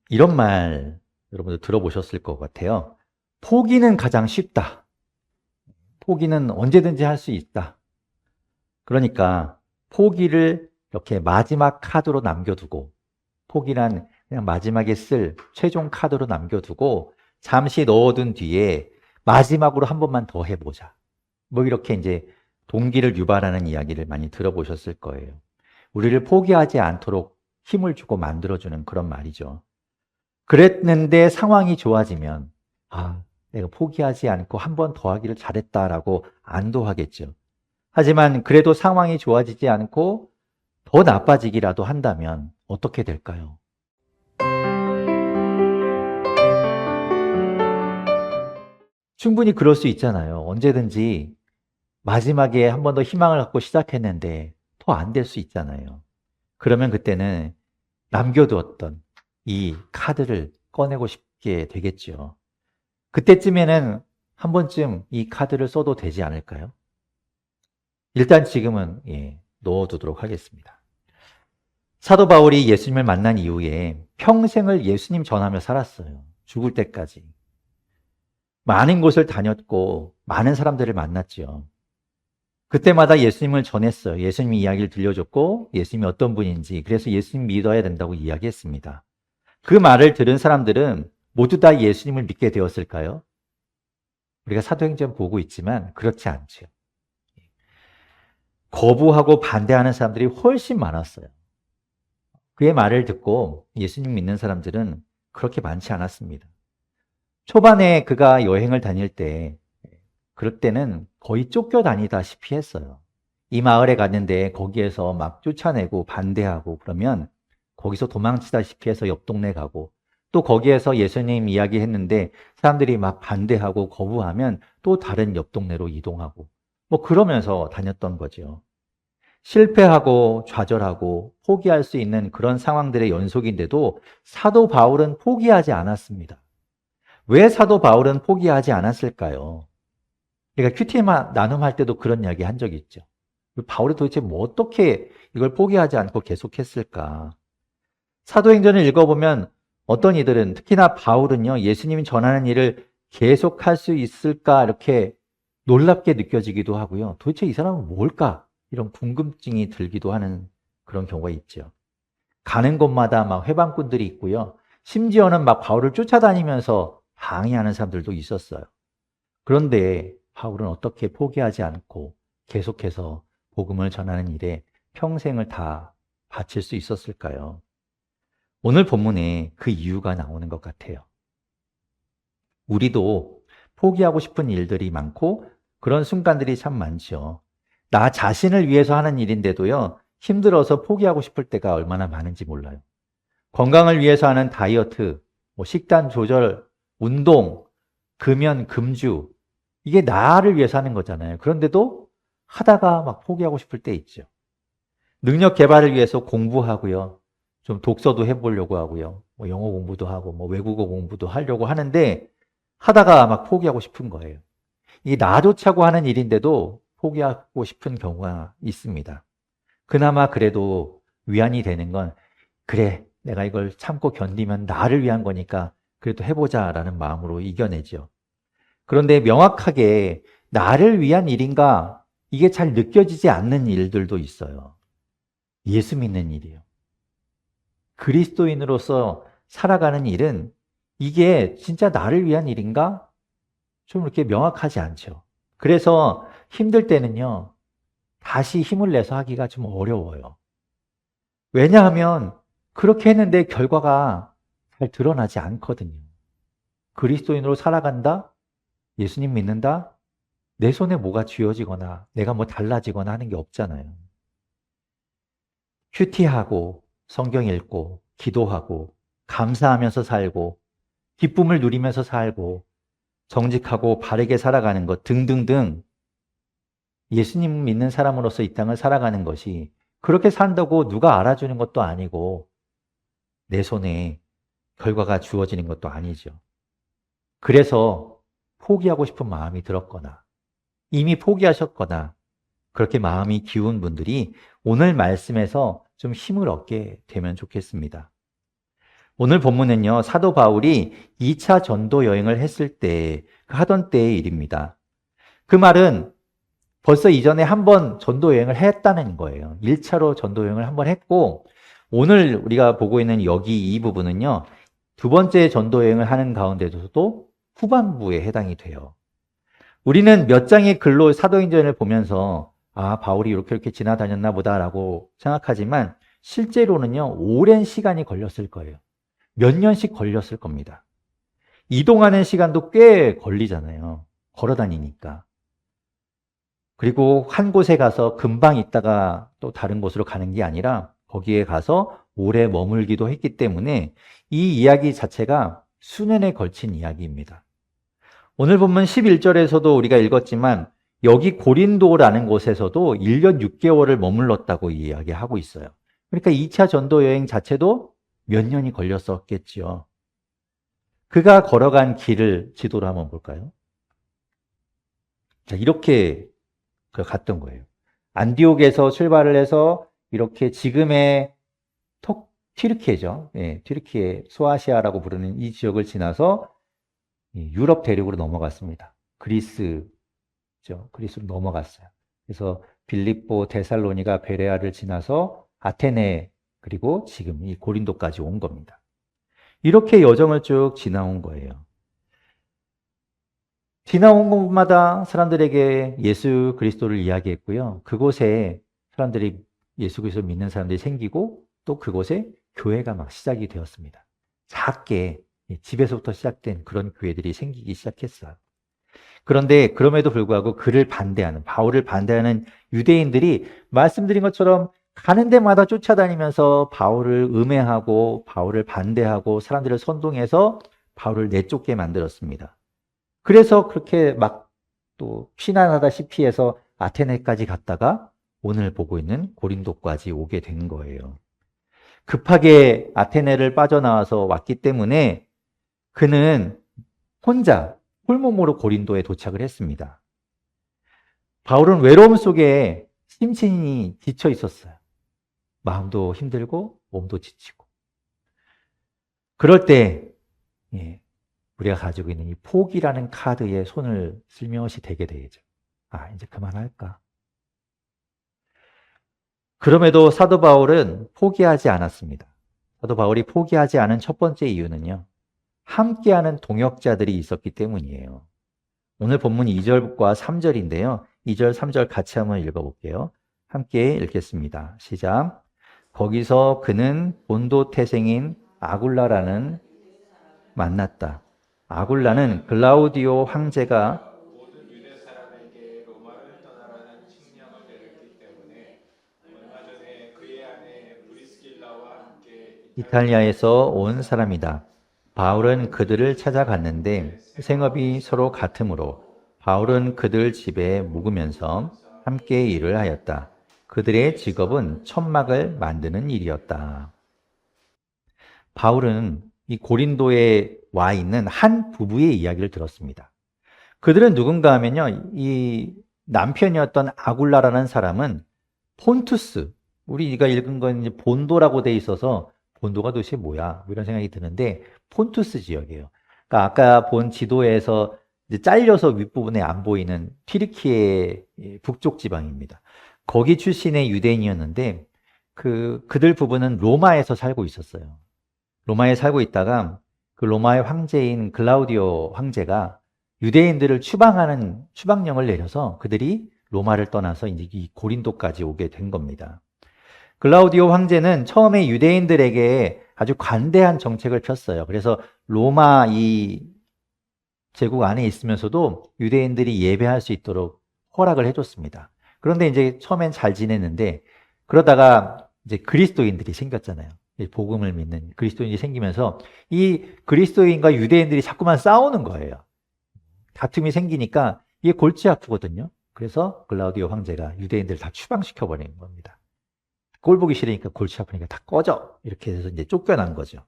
이런 말 여러분들 들어보셨을 것 같아요. 포기는 가장 쉽다. 포기는 언제든지 할 수 있다. 그러니까 포기를 이렇게 마지막 카드로 남겨두고, 포기란 그냥 마지막에 쓸 최종 카드로 남겨두고 잠시 넣어둔 뒤에 마지막으로 한 번만 더 해보자. 뭐 이렇게 이제 동기를 유발하는 이야기를 많이 들어보셨을 거예요. 우리를 포기하지 않도록 힘을 주고 만들어주는 그런 말이죠. 그랬는데 상황이 좋아지면, 아, 내가 포기하지 않고 한 번 더 하기를 잘했다라고 안도하겠죠. 하지만 그래도 상황이 좋아지지 않고 더 나빠지기라도 한다면 어떻게 될까요? 충분히 그럴 수 있잖아요. 언제든지 마지막에 한 번 더 희망을 갖고 시작했는데 더 안 될 수 있잖아요. 그러면 그때는 남겨두었던 이 카드를 꺼내고 싶게 되겠죠. 그때쯤에는 한 번쯤 이 카드를 써도 되지 않을까요? 일단 지금은 넣어두도록 하겠습니다. 사도 바울이 예수님을 만난 이후에 평생을 예수님 전하며 살았어요. 죽을 때까지. 많은 곳을 다녔고 많은 사람들을 만났지요. 그때마다 예수님을 전했어요. 예수님 이야기를 들려줬고 예수님이 어떤 분인지, 그래서 예수님 믿어야 된다고 이야기했습니다. 그 말을 들은 사람들은 모두 다 예수님을 믿게 되었을까요? 우리가 사도행전 보고 있지만 그렇지 않죠. 거부하고 반대하는 사람들이 훨씬 많았어요. 그의 말을 듣고 예수님 믿는 사람들은 그렇게 많지 않았습니다. 초반에 그가 여행을 다닐 때, 그럴 때는 거의 쫓겨다니다시피 했어요. 이 마을에 갔는데 거기에서 막 쫓아내고 반대하고 그러면 거기서 도망치다시피 해서 옆 동네 가고, 또 거기에서 예수님 이야기했는데 사람들이 막 반대하고 거부하면 또 다른 옆 동네로 이동하고, 뭐 그러면서 다녔던 거죠. 실패하고 좌절하고 포기할 수 있는 그런 상황들의 연속인데도 사도 바울은 포기하지 않았습니다. 왜 사도 바울은 포기하지 않았을까요? 그러니까 큐티 나눔할 때도 그런 이야기 한 적이 있죠. 바울이 도대체 뭐 어떻게 이걸 포기하지 않고 계속했을까? 사도행전을 읽어보면 어떤 이들은, 특히나 바울은요, 예수님이 전하는 일을 계속할 수 있을까 이렇게 놀랍게 느껴지기도 하고요. 도대체 이 사람은 뭘까? 이런 궁금증이 들기도 하는 그런 경우가 있죠. 가는 곳마다 막 회방꾼들이 있고요. 심지어는 막 바울을 쫓아다니면서 방해하는 사람들도 있었어요. 그런데 바울은 어떻게 포기하지 않고 계속해서 복음을 전하는 일에 평생을 다 바칠 수 있었을까요? 오늘 본문에 그 이유가 나오는 것 같아요. 우리도 포기하고 싶은 일들이 많고 그런 순간들이 참 많죠. 나 자신을 위해서 하는 일인데도요, 힘들어서 포기하고 싶을 때가 얼마나 많은지 몰라요. 건강을 위해서 하는 다이어트, 뭐 식단 조절, 운동, 금연, 금주, 이게 나를 위해서 하는 거잖아요. 그런데도 하다가 막 포기하고 싶을 때 있죠. 능력 개발을 위해서 공부하고요. 좀 독서도 해보려고 하고요. 뭐 영어 공부도 하고, 뭐 외국어 공부도 하려고 하는데 하다가 막 포기하고 싶은 거예요. 이 나조차고 하는 일인데도 포기하고 싶은 경우가 있습니다. 그나마 그래도 위안이 되는 건, 그래, 내가 이걸 참고 견디면 나를 위한 거니까 그래도 해보자라는 마음으로 이겨내죠. 그런데 명확하게 나를 위한 일인가, 이게 잘 느껴지지 않는 일들도 있어요. 예수 믿는 일이요. 그리스도인으로서 살아가는 일은 이게 진짜 나를 위한 일인가? 좀 이렇게 명확하지 않죠. 그래서 힘들 때는요, 다시 힘을 내서 하기가 좀 어려워요. 왜냐하면 그렇게 했는데 결과가 잘 드러나지 않거든요. 그리스도인으로 살아간다? 예수님 믿는다? 내 손에 뭐가 쥐어지거나 내가 뭐 달라지거나 하는 게 없잖아요. 큐티하고 성경 읽고 기도하고 감사하면서 살고 기쁨을 누리면서 살고 정직하고 바르게 살아가는 것 등등등, 예수님 믿는 사람으로서 이 땅을 살아가는 것이 그렇게 산다고 누가 알아주는 것도 아니고 내 손에 결과가 주어지는 것도 아니죠. 그래서 포기하고 싶은 마음이 들었거나 이미 포기하셨거나 그렇게 마음이 기운 분들이 오늘 말씀에서 좀 힘을 얻게 되면 좋겠습니다. 오늘 본문은요, 사도 바울이 2차 전도 여행을 했을 때, 하던 때의 일입니다. 그 말은 벌써 이전에 한 번 전도 여행을 했다는 거예요. 1차로 전도 여행을 한 번 했고, 오늘 우리가 보고 있는 여기 이 부분은요, 두 번째 전도 여행을 하는 가운데서도 후반부에 해당이 돼요. 우리는 몇 장의 글로 사도행전을 보면서 아, 바울이 이렇게 지나다녔나 보다라고 생각하지만 실제로는요, 오랜 시간이 걸렸을 거예요. 몇 년씩 걸렸을 겁니다. 이동하는 시간도 꽤 걸리잖아요. 걸어 다니니까. 그리고 한 곳에 가서 금방 있다가 또 다른 곳으로 가는 게 아니라 거기에 가서 오래 머물기도 했기 때문에 이 이야기 자체가 수년에 걸친 이야기입니다. 오늘 본문 11절에서도 우리가 읽었지만 여기 고린도라는 곳에서도 1년 6개월을 머물렀다고 이야기하고 있어요. 그러니까 2차 전도 여행 자체도 몇 년이 걸렸었겠지요. 그가 걸어간 길을 지도로 한번 볼까요? 자, 이렇게 갔던 거예요. 안디옥에서 출발을 해서 이렇게 지금의 튀르키예죠. 예, 튀르키예, 소아시아라고 부르는 이 지역을 지나서 유럽 대륙으로 넘어갔습니다. 그리스죠. 그리스로 넘어갔어요. 그래서 빌립보, 데살로니가, 베레아를 지나서 아테네 그리고 지금 이 고린도까지 온 겁니다. 이렇게 여정을 쭉 지나온 거예요. 지나온 곳마다 사람들에게 예수 그리스도를 이야기했고요. 그곳에 사람들이 예수 그리스도를 믿는 사람들이 생기고 또 그곳에 교회가 막 시작이 되었습니다. 작게 집에서부터 시작된 그런 교회들이 생기기 시작했어요. 그런데 그럼에도 불구하고 그를 반대하는, 바울을 반대하는 유대인들이 말씀드린 것처럼 가는 데마다 쫓아다니면서 바울을 음해하고 바울을 반대하고 사람들을 선동해서 바울을 내쫓게 만들었습니다. 그래서 그렇게 막 또 피난하다시피 해서 아테네까지 갔다가 오늘 보고 있는 고린도까지 오게 된 거예요. 급하게 아테네를 빠져나와서 왔기 때문에 그는 혼자 홀몸으로 고린도에 도착을 했습니다. 바울은 외로움 속에 심신이 지쳐 있었어요. 마음도 힘들고 몸도 지치고. 그럴 때 우리가 가지고 있는 이 포기라는 카드에 손을 슬며시 대게 되죠. 아, 이제 그만할까? 그럼에도 사도 바울은 포기하지 않았습니다. 사도 바울이 포기하지 않은 첫 번째 이유는요, 함께하는 동역자들이 있었기 때문이에요. 오늘 본문 2절과 3절인데요. 2절, 3절 같이 한번 읽어볼게요. 함께 읽겠습니다. 시작. 거기서 그는 본도 태생인 아굴라라는 만났다. 아굴라는 글라우디오 황제가 모든 유대 사람에게 로마를 떠나라는 칙령을 내렸기 때문에 얼마 전에 그의 아내 브리스길라와 함께 이탈리아에서 온 사람이다. 바울은 그들을 찾아갔는데 생업이 서로 같으므로 바울은 그들 집에 묵으면서 함께 일을 하였다. 그들의 직업은 천막을 만드는 일이었다. 바울은 이 고린도에 와 있는 한 부부의 이야기를 들었습니다. 그들은 누군가 하면요, 이 남편이었던 아굴라라는 사람은 폰투스, 우리가 읽은 건 이제 본도라고 돼 있어서 본도가 도대체 뭐야? 뭐 이런 생각이 드는데 폰투스 지역이에요. 그러니까 아까 본 지도에서 이제 잘려서 윗부분에 안 보이는 튀르키예 북쪽 지방입니다. 거기 출신의 유대인이었는데 그들 부부는 로마에서 살고 있었어요. 로마에 살고 있다가 그 로마의 황제인 글라우디오 황제가 유대인들을 추방하는 추방령을 내려서 그들이 로마를 떠나서 이제 이 고린도까지 오게 된 겁니다. 글라우디오 황제는 처음에 유대인들에게 아주 관대한 정책을 폈어요. 그래서 로마 이 제국 안에 있으면서도 유대인들이 예배할 수 있도록 허락을 해줬습니다. 그런데 이제 처음엔 잘 지냈는데 그러다가 이제 그리스도인들이 생겼잖아요. 복음을 믿는 그리스도인이 생기면서 이 그리스도인과 유대인들이 자꾸만 싸우는 거예요. 다툼이 생기니까 이게 골치 아프거든요. 그래서 글라우디오 황제가 유대인들을 다 추방시켜 버리는 겁니다. 꼴 보기 싫으니까 골치 아프니까 다 꺼져. 이렇게 해서 이제 쫓겨난 거죠.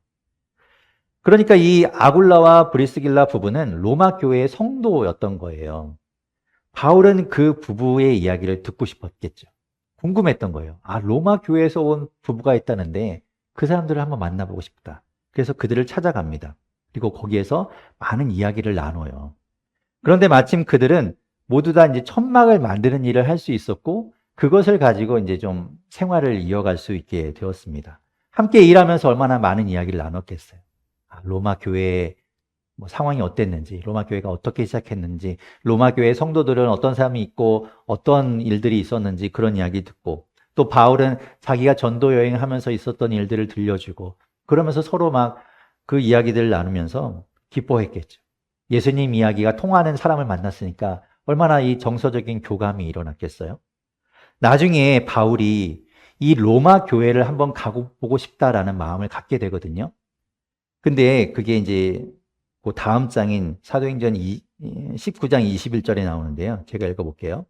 그러니까 이 아굴라와 브리스길라 부부는 로마 교회의 성도였던 거예요. 바울은 그 부부의 이야기를 듣고 싶었겠죠. 궁금했던 거예요. 아, 로마 교회에서 온 부부가 있다는데 그 사람들을 한번 만나보고 싶다. 그래서 그들을 찾아갑니다. 그리고 거기에서 많은 이야기를 나눠요. 그런데 마침 그들은 모두 다 이제 천막을 만드는 일을 할 수 있었고, 그것을 가지고 이제 좀 생활을 이어갈 수 있게 되었습니다. 함께 일하면서 얼마나 많은 이야기를 나눴겠어요. 로마 교회의 뭐 상황이 어땠는지, 로마 교회가 어떻게 시작했는지, 로마 교회 성도들은 어떤 사람이 있고 어떤 일들이 있었는지 그런 이야기 듣고, 또 바울은 자기가 전도 여행하면서 있었던 일들을 들려주고, 그러면서 서로 막 그 이야기들을 나누면서 기뻐했겠죠. 예수님 이야기가 통하는 사람을 만났으니까 얼마나 이 정서적인 교감이 일어났겠어요. 나중에 바울이 이 로마 교회를 한번 가고 보고 싶다라는 마음을 갖게 되거든요. 근데 그게 이제 그 다음 장인 사도행전 19장 21절에 나오는데요. 제가 읽어볼게요.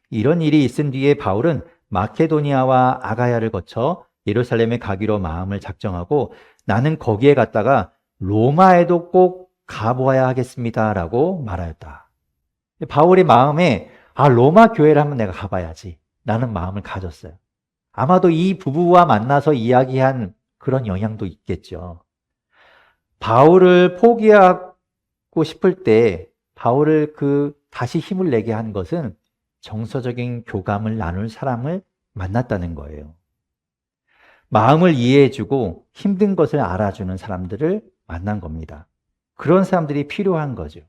이런 일이 있은 뒤에 바울은 마케도니아와 아가야를 거쳐 예루살렘에 가기로 마음을 작정하고 나는 거기에 갔다가 로마에도 꼭 가보아야 하겠습니다라고 말하였다. 바울의 마음에 로마 교회를 한번 내가 가봐야지 라는 마음을 가졌어요. 아마도 이 부부와 만나서 이야기한 그런 영향도 있겠죠. 바울을 포기하고 싶을 때 바울을 다시 힘을 내게 한 것은 정서적인 교감을 나눌 사람을 만났다는 거예요. 마음을 이해해주고 힘든 것을 알아주는 사람들을 만난 겁니다. 그런 사람들이 필요한 거죠.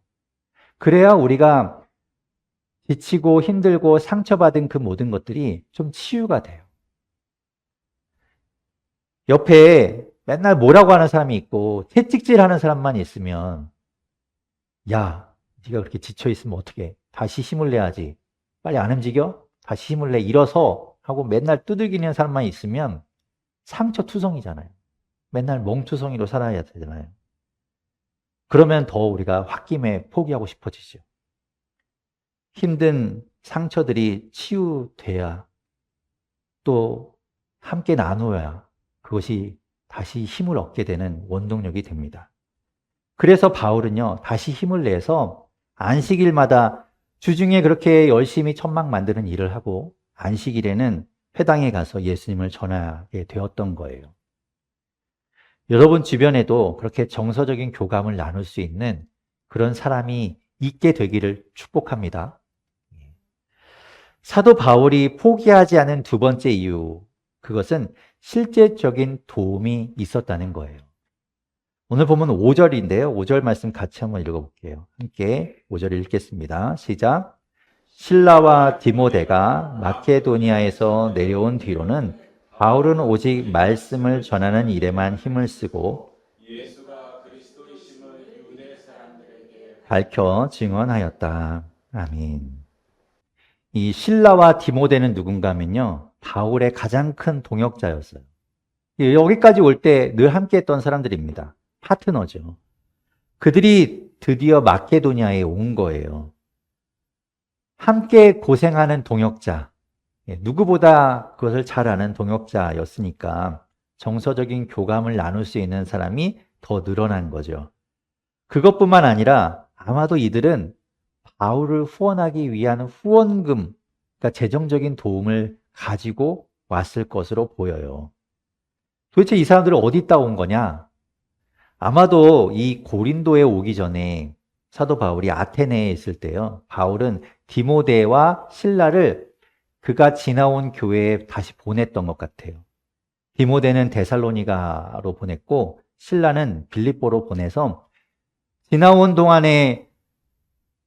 그래야 우리가 지치고 힘들고 상처받은 그 모든 것들이 좀 치유가 돼요. 옆에 맨날 뭐라고 하는 사람이 있고 채찍질 하는 사람만 있으면 야, 네가 그렇게 지쳐있으면 어떡해. 다시 힘을 내야지. 빨리 안 움직여? 다시 힘을 내. 일어서. 하고 맨날 두들기는 사람만 있으면 상처투성이잖아요. 맨날 멍투성이로 살아야 되잖아요. 그러면 더 우리가 홧김에 포기하고 싶어지죠. 힘든 상처들이 치유돼야 또 함께 나누어야 그것이 다시 힘을 얻게 되는 원동력이 됩니다. 그래서 바울은요, 다시 힘을 내서 안식일마다 주중에 그렇게 열심히 천막 만드는 일을 하고 안식일에는 회당에 가서 예수님을 전하게 되었던 거예요. 여러분 주변에도 그렇게 정서적인 교감을 나눌 수 있는 그런 사람이 있게 되기를 축복합니다. 사도 바울이 포기하지 않은 두 번째 이유, 그것은 실제적인 도움이 있었다는 거예요. 오늘 보면 5절인데요. 5절 말씀 같이 한번 읽어볼게요. 함께 5절 읽겠습니다. 시작. 실라와 디모데가 마케도니아에서 내려온 뒤로는 바울은 오직 말씀을 전하는 일에만 힘을 쓰고 예수가 그리스도이심을 유대 사람들에게 밝혀 증언하였다. 아멘. 이 실라와 디모데는 누군가 하면요, 바울의 가장 큰 동역자였어요. 여기까지 올 때 늘 함께 했던 사람들입니다. 파트너죠. 그들이 드디어 마케도니아에 온 거예요. 함께 고생하는 동역자, 누구보다 그것을 잘 아는 동역자였으니까 정서적인 교감을 나눌 수 있는 사람이 더 늘어난 거죠. 그것뿐만 아니라 아마도 이들은 바울을 후원하기 위한 후원금, 그러니까 재정적인 도움을 가지고 왔을 것으로 보여요. 도대체 이 사람들은 어디 있다 온 거냐? 아마도 이 고린도에 오기 전에 사도 바울이 아테네에 있을 때요, 바울은 디모데와 실라를 그가 지나온 교회에 다시 보냈던 것 같아요. 디모데는 데살로니가로 보냈고 실라는 빌립보로 보내서 지나온 동안에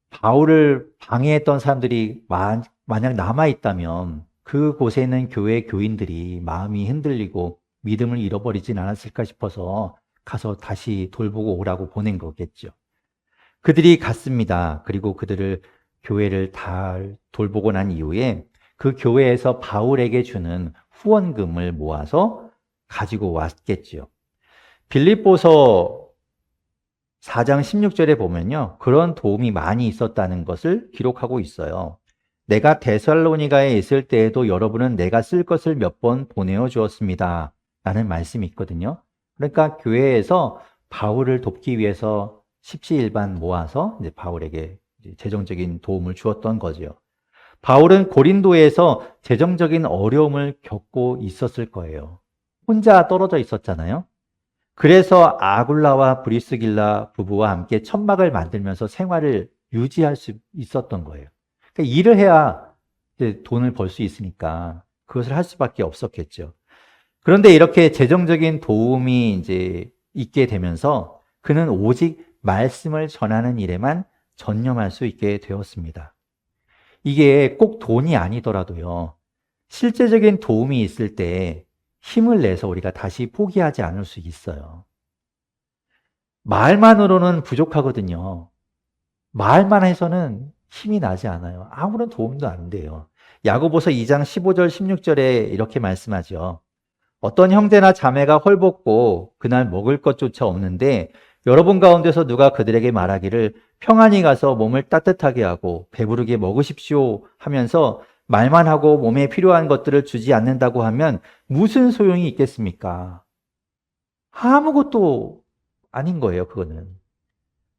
바울을 방해했던 사람들이 만약 남아있다면 그곳에 있는 교회 교인들이 마음이 흔들리고 믿음을 잃어버리진 않았을까 싶어서 가서 다시 돌보고 오라고 보낸 거겠죠. 그들이 갔습니다. 그리고 그들을 교회를 다 돌보고 난 이후에 그 교회에서 바울에게 주는 후원금을 모아서 가지고 왔겠죠. 빌립보서 4장 16절에 보면요, 그런 도움이 많이 있었다는 것을 기록하고 있어요. 내가 데살로니가에 있을 때에도 여러분은 내가 쓸 것을 몇 번 보내어 주었습니다. 라는 말씀이 있거든요. 그러니까 교회에서 바울을 돕기 위해서 십시일반 모아서 이제 바울에게 재정적인 도움을 주었던 거죠. 바울은 고린도에서 재정적인 어려움을 겪고 있었을 거예요. 혼자 떨어져 있었잖아요. 그래서 아굴라와 브리스길라 부부와 함께 천막을 만들면서 생활을 유지할 수 있었던 거예요. 그러니까 일을 해야 이제 돈을 벌 수 있으니까 그것을 할 수밖에 없었겠죠. 그런데 이렇게 재정적인 도움이 이제 있게 되면서 그는 오직 말씀을 전하는 일에만 전념할 수 있게 되었습니다. 이게 꼭 돈이 아니더라도요. 실제적인 도움이 있을 때 힘을 내서 우리가 다시 포기하지 않을 수 있어요. 말만으로는 부족하거든요. 말만 해서는 힘이 나지 않아요. 아무런 도움도 안 돼요. 야고보서 2장 15절 16절에 이렇게 말씀하죠. 어떤 형제나 자매가 헐벗고 그날 먹을 것조차 없는데 여러분 가운데서 누가 그들에게 말하기를 평안히 가서 몸을 따뜻하게 하고 배부르게 먹으십시오 하면서 말만 하고 몸에 필요한 것들을 주지 않는다고 하면 무슨 소용이 있겠습니까? 아무것도 아닌 거예요, 그거는.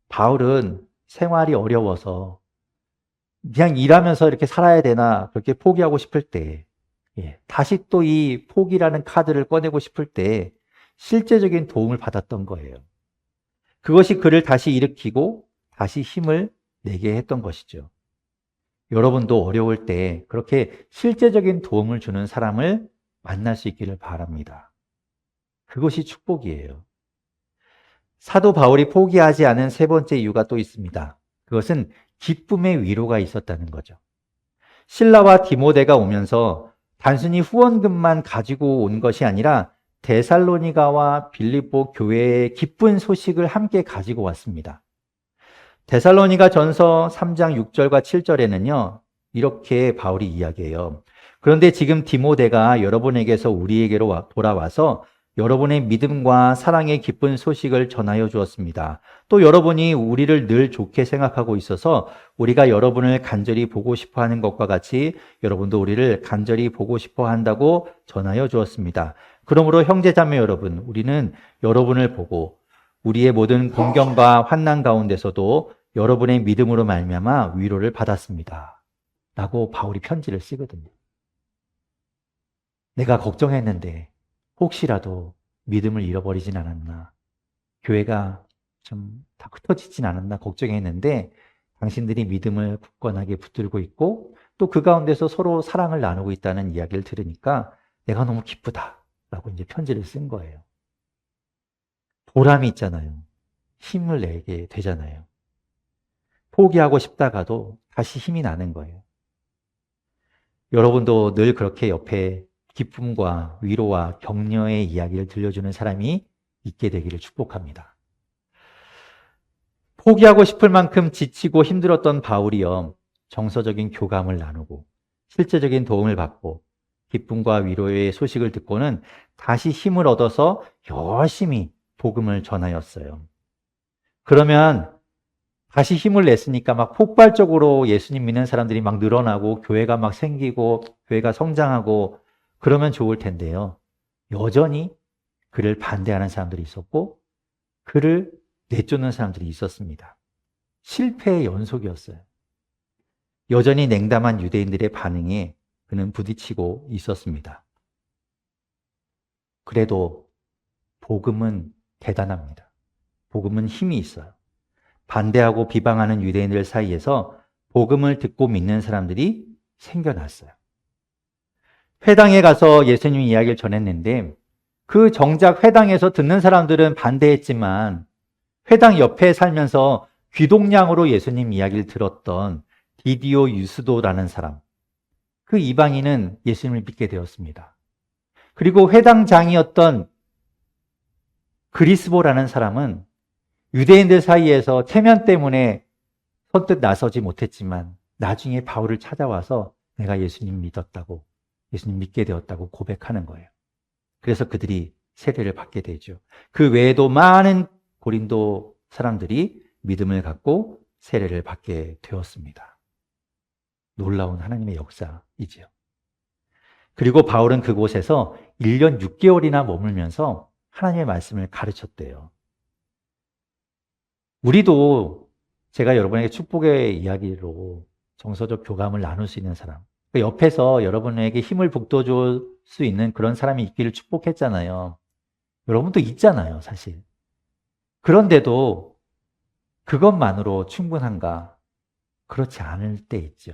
바울은 생활이 어려워서 그냥 일하면서 이렇게 살아야 되나 그렇게 포기하고 싶을 때, 다시 또 이 포기라는 카드를 꺼내고 싶을 때 실제적인 도움을 받았던 거예요. 그것이 그를 다시 일으키고 다시 힘을 내게 했던 것이죠. 여러분도 어려울 때 그렇게 실제적인 도움을 주는 사람을 만날 수 있기를 바랍니다. 그것이 축복이에요. 사도 바울이 포기하지 않은 세 번째 이유가 또 있습니다. 그것은 기쁨의 위로가 있었다는 거죠. 실라와 디모데가 오면서 단순히 후원금만 가지고 온 것이 아니라 데살로니가와 빌립보 교회의 기쁜 소식을 함께 가지고 왔습니다. 데살로니가 전서 3장 6절과 7절에는요, 이렇게 바울이 이야기해요. 그런데 지금 디모데가 여러분에게서 우리에게로 돌아와서 여러분의 믿음과 사랑의 기쁜 소식을 전하여 주었습니다. 또 여러분이 우리를 늘 좋게 생각하고 있어서 우리가 여러분을 간절히 보고 싶어 하는 것과 같이 여러분도 우리를 간절히 보고 싶어 한다고 전하여 주었습니다. 그러므로 형제자매 여러분, 우리는 여러분을 보고 우리의 모든 공경과 환난 가운데서도 여러분의 믿음으로 말미암아 위로를 받았습니다. 라고 바울이 편지를 쓰거든요. 내가 걱정했는데 혹시라도 믿음을 잃어버리진 않았나, 교회가 좀 다 흩어지진 않았나 걱정했는데 당신들이 믿음을 굳건하게 붙들고 있고 또 그 가운데서 서로 사랑을 나누고 있다는 이야기를 들으니까 내가 너무 기쁘다 라고 이제 편지를 쓴 거예요. 보람이 있잖아요. 힘을 내게 되잖아요. 포기하고 싶다가도 다시 힘이 나는 거예요. 여러분도 늘 그렇게 옆에 기쁨과 위로와 격려의 이야기를 들려주는 사람이 있게 되기를 축복합니다. 포기하고 싶을 만큼 지치고 힘들었던 바울이요, 정서적인 교감을 나누고 실제적인 도움을 받고 기쁨과 위로의 소식을 듣고는 다시 힘을 얻어서 열심히 복음을 전하였어요. 그러면 다시 힘을 냈으니까 막 폭발적으로 예수님 믿는 사람들이 막 늘어나고 교회가 막 생기고 교회가 성장하고 그러면 좋을 텐데요. 여전히 그를 반대하는 사람들이 있었고 그를 내쫓는 사람들이 있었습니다. 실패의 연속이었어요. 여전히 냉담한 유대인들의 반응에 그는 부딪히고 있었습니다. 그래도 복음은 대단합니다. 복음은 힘이 있어요. 반대하고 비방하는 유대인들 사이에서 복음을 듣고 믿는 사람들이 생겨났어요. 회당에 가서 예수님 이야기를 전했는데 그 정작 회당에서 듣는 사람들은 반대했지만 회당 옆에 살면서 귀동냥으로 예수님 이야기를 들었던 디디오 유스도라는 사람, 그 이방인은 예수님을 믿게 되었습니다. 그리고 회당장이었던 그리스보라는 사람은 유대인들 사이에서 체면 때문에 선뜻 나서지 못했지만 나중에 바울을 찾아와서 내가 예수님 믿었다고, 예수님 믿게 되었다고 고백하는 거예요. 그래서 그들이 세례를 받게 되죠. 그 외에도 많은 고린도 사람들이 믿음을 갖고 세례를 받게 되었습니다. 놀라운 하나님의 역사이지요. 그리고 바울은 그곳에서 1년 6개월이나 머물면서 하나님의 말씀을 가르쳤대요. 우리도 제가 여러분에게 축복의 이야기로 정서적 교감을 나눌 수 있는 사람, 옆에서 여러분에게 힘을 북돋을 수 있는 그런 사람이 있기를 축복했잖아요. 여러분도 있잖아요, 사실. 그런데도 그것만으로 충분한가? 그렇지 않을 때 있죠.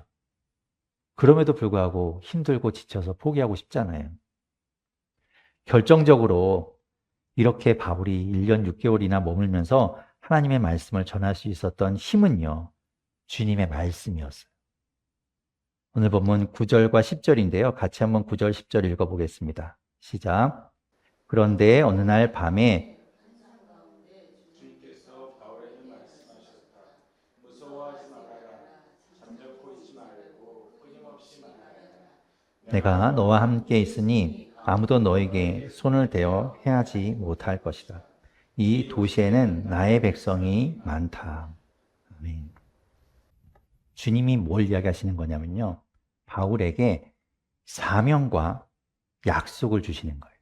그럼에도 불구하고 힘들고 지쳐서 포기하고 싶잖아요. 결정적으로 이렇게 바울이 1년 6개월이나 머물면서 하나님의 말씀을 전할 수 있었던 힘은요, 주님의 말씀이었어요. 오늘 본문 9절과 10절인데요. 같이 한번 9절, 10절 읽어보겠습니다. 시작. 그런데 어느 날 밤에 주님께서 바울에게 말씀하셨다. 무서워하지 말아라. 잠자코 있지 말고 끊임없이 말하라. 내가 너와 함께 있으니 아무도 너에게 손을 대어 해하지 못할 것이다. 이 도시에는 나의 백성이 많다. 아멘. 주님이 뭘 이야기하시는 거냐면요. 바울에게 사명과 약속을 주시는 거예요.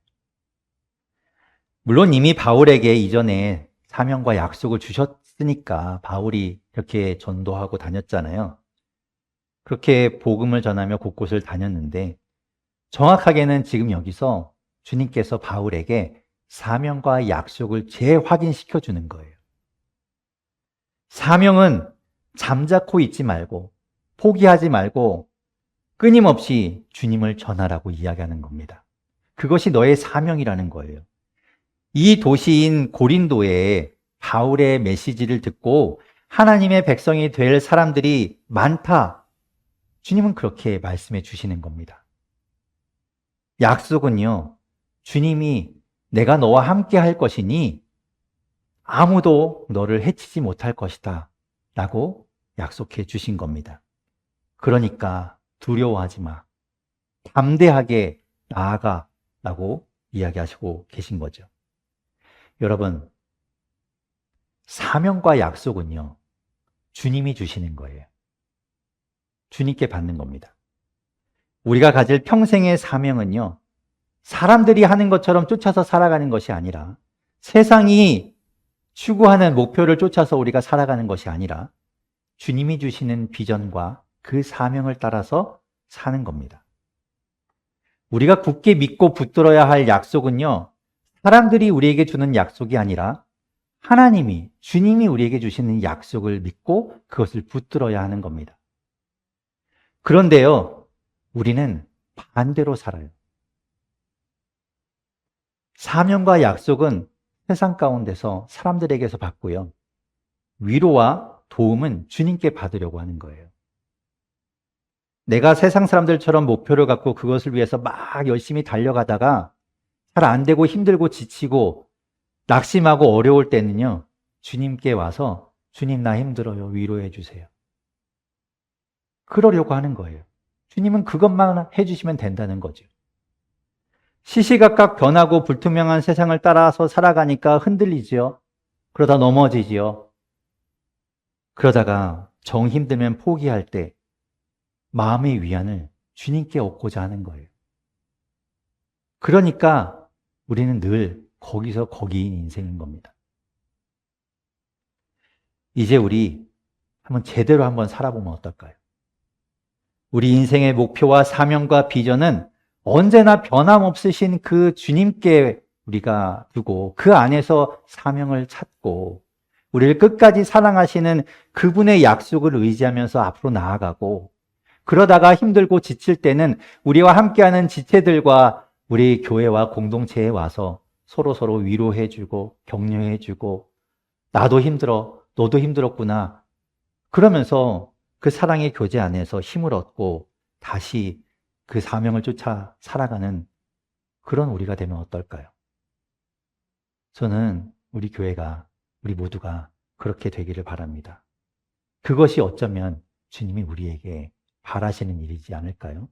물론 이미 바울에게 이전에 사명과 약속을 주셨으니까 바울이 이렇게 전도하고 다녔잖아요. 그렇게 복음을 전하며 곳곳을 다녔는데 정확하게는 지금 여기서 주님께서 바울에게 사명과 약속을 재확인시켜 주는 거예요. 사명은 잠자코 있지 말고 포기하지 말고 끊임없이 주님을 전하라고 이야기하는 겁니다. 그것이 너의 사명이라는 거예요. 이 도시인 고린도에 바울의 메시지를 듣고 하나님의 백성이 될 사람들이 많다. 주님은 그렇게 말씀해 주시는 겁니다. 약속은요, 주님이 내가 너와 함께 할 것이니 아무도 너를 해치지 못할 것이다 라고 약속해 주신 겁니다. 그러니까 두려워하지 마. 담대하게 나아가 라고 이야기하시고 계신 거죠. 여러분, 사명과 약속은요, 주님이 주시는 거예요. 주님께 받는 겁니다. 우리가 가질 평생의 사명은요, 사람들이 하는 것처럼 쫓아서 살아가는 것이 아니라 세상이 추구하는 목표를 쫓아서 우리가 살아가는 것이 아니라 주님이 주시는 비전과 그 사명을 따라서 사는 겁니다. 우리가 굳게 믿고 붙들어야 할 약속은요, 사람들이 우리에게 주는 약속이 아니라 하나님이, 주님이 우리에게 주시는 약속을 믿고 그것을 붙들어야 하는 겁니다. 그런데요, 우리는 반대로 살아요. 사명과 약속은 세상 가운데서 사람들에게서 받고요. 위로와 도움은 주님께 받으려고 하는 거예요. 내가 세상 사람들처럼 목표를 갖고 그것을 위해서 막 열심히 달려가다가 잘 안 되고 힘들고 지치고 낙심하고 어려울 때는요, 주님께 와서 주님 나 힘들어요. 위로해 주세요. 그러려고 하는 거예요. 주님은 그것만 해주시면 된다는 거죠. 시시각각 변하고 불투명한 세상을 따라서 살아가니까 흔들리지요. 그러다 넘어지지요. 그러다가 정 힘들면 포기할 때 마음의 위안을 주님께 얻고자 하는 거예요. 그러니까 우리는 늘 거기서 거기인 인생인 겁니다. 이제 우리 제대로 한번 살아보면 어떨까요? 우리 인생의 목표와 사명과 비전은 언제나 변함없으신 그 주님께 우리가 두고 그 안에서 사명을 찾고 우리를 끝까지 사랑하시는 그분의 약속을 의지하면서 앞으로 나아가고 그러다가 힘들고 지칠 때는 우리와 함께하는 지체들과 우리 교회와 공동체에 와서 서로 위로해주고 격려해주고 나도 힘들어, 너도 힘들었구나. 그러면서 그 사랑의 교제 안에서 힘을 얻고 다시 그 사명을 쫓아 살아가는 그런 우리가 되면 어떨까요? 저는 우리 교회가, 우리 모두가 그렇게 되기를 바랍니다. 그것이 어쩌면 주님이 우리에게 바라시는 일이지 않을까요?